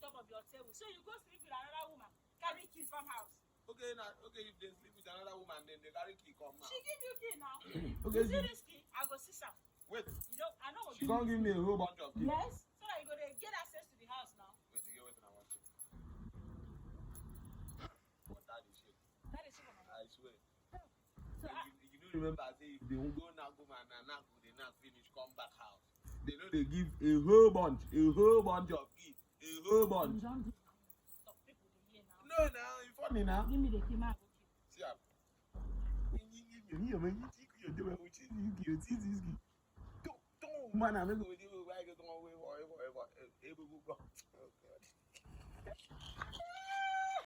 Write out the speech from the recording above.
top of your table. So you go sleep with another woman, carry key from house. Okay, now, okay, if they sleep with another woman, then they carry key come now. She give you key now. Okay, you see this key? I go see some. Wait. You know, I know what She can't give me a whole bunch of keys. Yes, so that you go to get access to the house now. Wait, you get what I want to. But that is shit. That is shit. I swear. So you don't remember, I say if they won't go now, go man, and now go, they not finish, come back house. They know they give a whole bunch of keys, a whole bunch. Stop people to hear now. No, now you funny now. Give me the key, man. See, man, I'm going to go away forever.